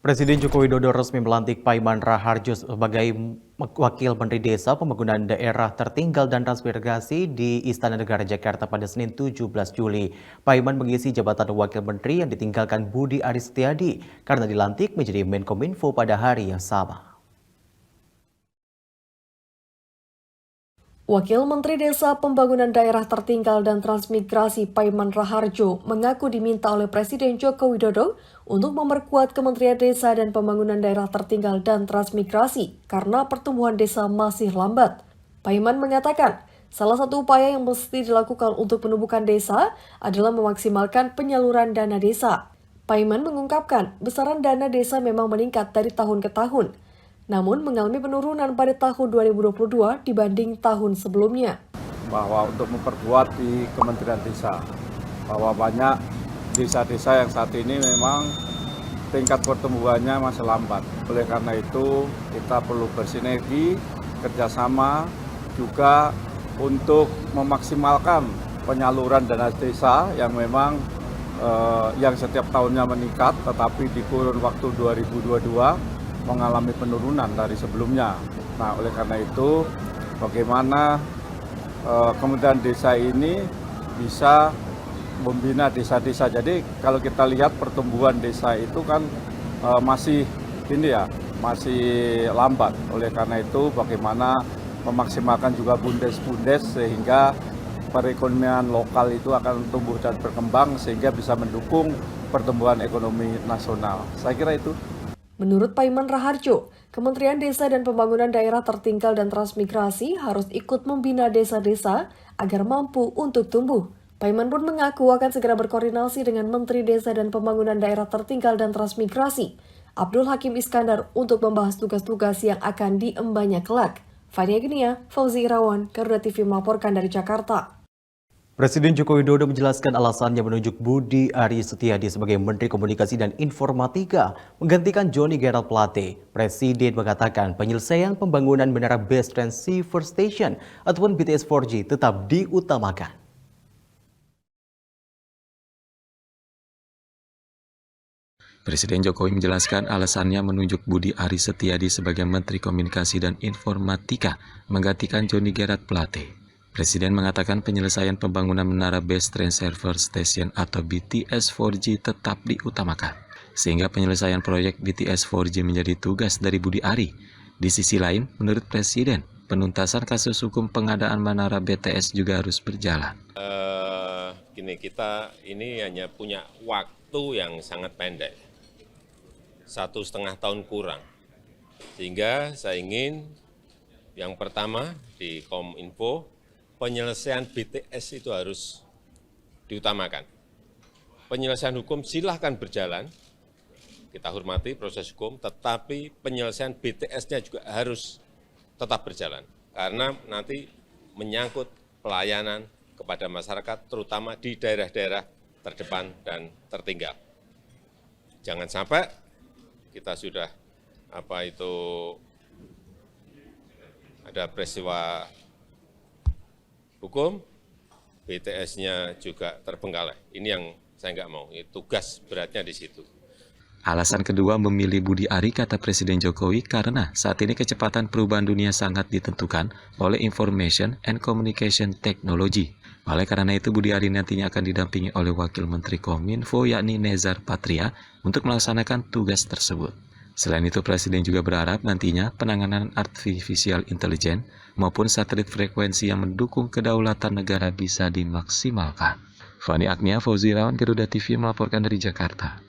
Presiden Joko Widodo resmi melantik Paiman Raharjo sebagai Wakil Menteri Desa Pembangunan Daerah Tertinggal dan Transmigrasi di Istana Negara Jakarta pada Senin 17 Juli. Paiman mengisi jabatan Wakil Menteri yang ditinggalkan Budi Aris Setiadi karena dilantik menjadi Menkominfo pada hari yang sama. Wakil Menteri Desa Pembangunan Daerah Tertinggal dan Transmigrasi Paiman Raharjo mengaku diminta oleh Presiden Joko Widodo untuk memperkuat Kementerian Desa dan Pembangunan Daerah Tertinggal dan Transmigrasi karena pertumbuhan desa masih lambat. Paiman mengatakan, salah satu upaya yang mesti dilakukan untuk penumbukan desa adalah memaksimalkan penyaluran dana desa. Paiman mengungkapkan, besaran dana desa memang meningkat dari tahun ke tahun, namun mengalami penurunan pada tahun 2022 dibanding tahun sebelumnya. Bahwa untuk memperkuat di Kementerian Desa, bahwa banyak desa-desa yang saat ini memang tingkat pertumbuhannya masih lambat. Oleh karena itu kita perlu bersinergi, kerjasama juga untuk memaksimalkan penyaluran dana desa yang memang yang setiap tahunnya meningkat, tetapi di kurun waktu 2022 mengalami penurunan dari sebelumnya. Nah, oleh karena itu, bagaimana Kementerian Desa ini bisa membina desa-desa. Jadi, kalau kita lihat pertumbuhan desa itu kan masih lambat. Oleh karena itu, bagaimana memaksimalkan juga bundes-bundes sehingga perekonomian lokal itu akan tumbuh dan berkembang sehingga bisa mendukung pertumbuhan ekonomi nasional. Saya kira itu. Menurut Paiman Raharjo, Kementerian Desa dan Pembangunan Daerah Tertinggal dan Transmigrasi harus ikut membina desa-desa agar mampu untuk tumbuh. Paiman pun mengaku akan segera berkoordinasi dengan Menteri Desa dan Pembangunan Daerah Tertinggal dan Transmigrasi, Abdul Hakim Iskandar, untuk membahas tugas-tugas yang akan diembannya kelak. Fania Genia, Fauzi Irawan, Garuda TV melaporkan dari Jakarta. Presiden Joko Widodo menjelaskan alasannya menunjuk Budi Aris Setiadi sebagai Menteri Komunikasi dan Informatika menggantikan Johnny Gerald Plate. Presiden mengatakan penyelesaian pembangunan Menara Base Transceiver Station ataupun BTS 4G tetap diutamakan. Presiden Jokowi menjelaskan alasannya menunjuk Budi Aris Setiadi sebagai Menteri Komunikasi dan Informatika menggantikan Johnny Gerald Plate. Presiden mengatakan penyelesaian pembangunan Menara Base Transceiver Station atau BTS 4G tetap diutamakan, sehingga penyelesaian proyek BTS 4G menjadi tugas dari Budi Ari. Di sisi lain, menurut Presiden, penuntasan kasus hukum pengadaan Menara BTS juga harus berjalan. Kita ini hanya punya waktu yang sangat pendek, 1,5 tahun kurang, sehingga saya ingin yang pertama di Kominfo, penyelesaian BTS itu harus diutamakan. Penyelesaian hukum silahkan berjalan, kita hormati proses hukum, tetapi penyelesaian BTS-nya juga harus tetap berjalan. Karena nanti menyangkut pelayanan kepada masyarakat, terutama di daerah-daerah terdepan dan tertinggal. Jangan sampai kita sudah ada peristiwa hukum, BTS-nya juga terbengkalai. Ini yang saya nggak mau, tugas beratnya di situ. Alasan kedua memilih Budi Ari, kata Presiden Jokowi, karena saat ini kecepatan perubahan dunia sangat ditentukan oleh Information and Communication Technology. Oleh karena itu, Budi Ari nantinya akan didampingi oleh Wakil Menteri Kominfo yakni Nezar Patria untuk melaksanakan tugas tersebut. Selain itu, Presiden juga berharap nantinya penanganan artificial intelligence maupun satelit frekuensi yang mendukung kedaulatan negara bisa dimaksimalkan. Fani Agnia, Fauzi Irawan, Garuda TV melaporkan dari Jakarta.